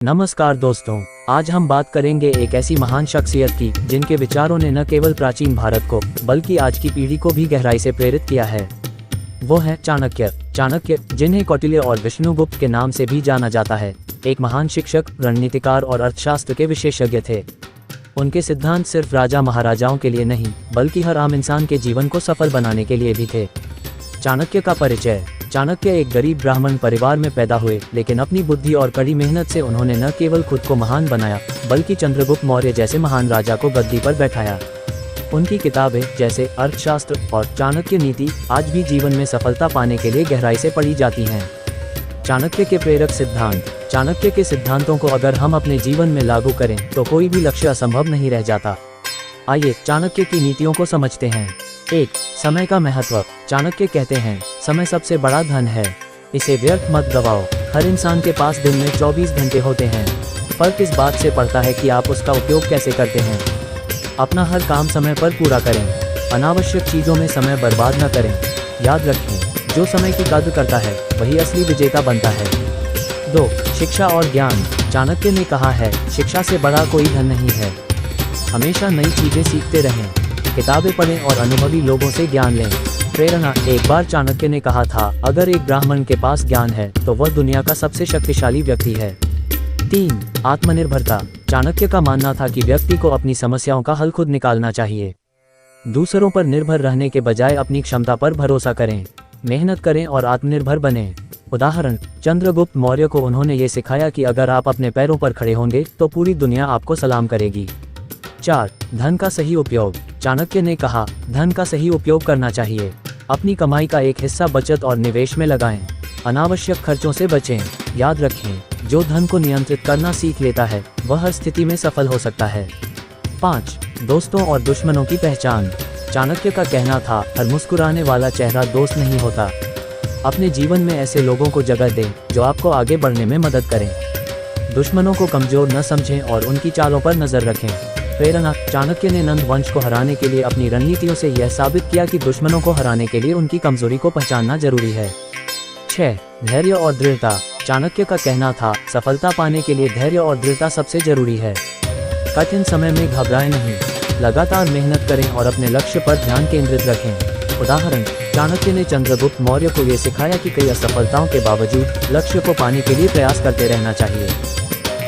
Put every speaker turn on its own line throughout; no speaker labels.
नमस्कार दोस्तों, आज हम बात करेंगे एक ऐसी महान शख्सियत की जिनके विचारों ने न केवल प्राचीन भारत को बल्कि आज की पीढ़ी को भी गहराई से प्रेरित किया है। वो है चाणक्य। चाणक्य, जिन्हें कौटिल्य और विष्णुगुप्त के नाम से भी जाना जाता है, एक महान शिक्षक, रणनीतिकार और अर्थशास्त्र के विशेषज्ञ थे। उनके सिद्धांत सिर्फ राजा महाराजाओं के लिए नहीं बल्कि हर आम इंसान के जीवन को सफल बनाने के लिए भी थे। चाणक्य का परिचय। चाणक्य एक गरीब ब्राह्मण परिवार में पैदा हुए, लेकिन अपनी बुद्धि और कड़ी मेहनत से उन्होंने न केवल खुद को महान बनाया बल्कि चंद्रगुप्त मौर्य जैसे महान राजा को गद्दी पर बैठाया। उनकी किताबें जैसे अर्थशास्त्र और चाणक्य नीति आज भी जीवन में सफलता पाने के लिए गहराई से पढ़ी जाती हैं। चाणक्य के प्रेरक सिद्धांत। चाणक्य के सिद्धांतों को अगर हम अपने जीवन में लागू करें तो कोई भी लक्ष्य असंभव नहीं रह जाता। आइए चाणक्य की नीतियों को समझते हैं। 1. समय का महत्व। चाणक्य कहते हैं, समय सबसे बड़ा धन है, इसे व्यर्थ मत गवाओ। हर इंसान के पास दिन में 24 घंटे होते हैं। फर्क इस बात से पड़ता है कि आप उसका उपयोग कैसे करते हैं। अपना हर काम समय पर पूरा करें, अनावश्यक चीज़ों में समय बर्बाद न करें। याद रखें, जो समय की कद्र करता है वही असली विजेता बनता है। 2. शिक्षा और ज्ञान। चाणक्य ने कहा है, शिक्षा से बड़ा कोई धन नहीं है। हमेशा नई चीज़ें सीखते रहें, किताबें पढ़ें और अनुभवी लोगों से ज्ञान लें। प्रेरणा। एक बार चाणक्य ने कहा था, अगर एक ब्राह्मण के पास ज्ञान है तो वह दुनिया का सबसे शक्तिशाली व्यक्ति है। 3. आत्मनिर्भरता। चाणक्य का मानना था कि व्यक्ति को अपनी समस्याओं का हल खुद निकालना चाहिए। दूसरों पर निर्भर रहने के बजाय अपनी क्षमता पर भरोसा करें, मेहनत करें और आत्मनिर्भर बनें। उदाहरण, चंद्रगुप्त मौर्य को उन्होंने ये सिखाया कि अगर आप अपने पैरों पर खड़े होंगे तो पूरी दुनिया आपको सलाम करेगी। 4. धन का सही उपयोग। चाणक्य ने कहा, धन का सही उपयोग करना चाहिए। अपनी कमाई का एक हिस्सा बचत और निवेश में लगाएं। अनावश्यक खर्चों से बचें। याद रखें, जो धन को नियंत्रित करना सीख लेता है वह हर स्थिति में सफल हो सकता है। 5. दोस्तों और दुश्मनों की पहचान। चाणक्य का कहना था, हर मुस्कुराने वाला चेहरा दोस्त नहीं होता। अपने जीवन में ऐसे लोगों को जगह दें जो आपको आगे बढ़ने में मदद करें। दुश्मनों को कमजोर न समझें और उनकी चालों पर नजर रखें। प्रेरणा। चाणक्य ने नंद वंश को हराने के लिए अपनी रणनीतियों से यह साबित किया कि दुश्मनों को हराने के लिए उनकी कमजोरी को पहचानना जरूरी है। 6. धैर्य और दृढ़ता। चाणक्य का कहना था, सफलता पाने के लिए धैर्य और दृढ़ता सबसे जरूरी है। कठिन समय में घबराएं नहीं, लगातार मेहनत करें और अपने लक्ष्य पर ध्यान केंद्रित रखें। उदाहरण, चाणक्य ने चंद्रगुप्त मौर्य को यह सिखाया कि कई असफलताओं के बावजूद लक्ष्य को पाने के लिए प्रयास करते रहना चाहिए।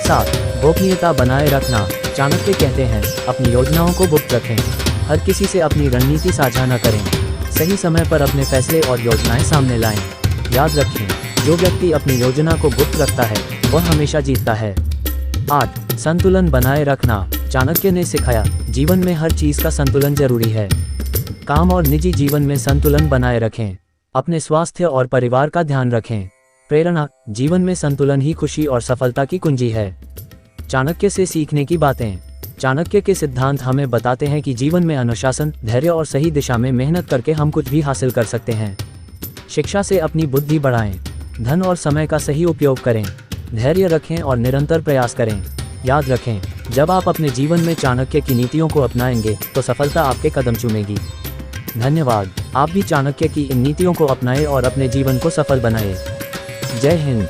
7. गोपनीयता बनाए रखना। चाणक्य कहते हैं, अपनी योजनाओं को गुप्त रखें, हर किसी से अपनी रणनीति साझा न करें। सही समय पर अपने फैसले और योजनाएं सामने लाएं। याद रखें, जो व्यक्ति अपनी योजना को गुप्त रखता है वह हमेशा जीतता है। 8. संतुलन बनाए रखना। चाणक्य ने सिखाया, जीवन में हर चीज का संतुलन जरूरी है। काम और निजी जीवन में संतुलन बनाए रखें, अपने स्वास्थ्य और परिवार का ध्यान रखें। प्रेरणा। जीवन में संतुलन ही खुशी और सफलता की कुंजी है। चाणक्य से सीखने की बातें। चाणक्य के सिद्धांत हमें बताते हैं कि जीवन में अनुशासन, धैर्य और सही दिशा में मेहनत करके हम कुछ भी हासिल कर सकते हैं। शिक्षा से अपनी बुद्धि बढ़ाएं, धन और समय का सही उपयोग करें, धैर्य रखें और निरंतर प्रयास करें। याद रखें, जब आप अपने जीवन में चाणक्य की नीतियों को अपनाएंगे तो सफलता आपके कदम चूमेगी। धन्यवाद। आप भी चाणक्य की इन नीतियों को अपनाएं और अपने जीवन को सफल बनाएं। जय हिंद।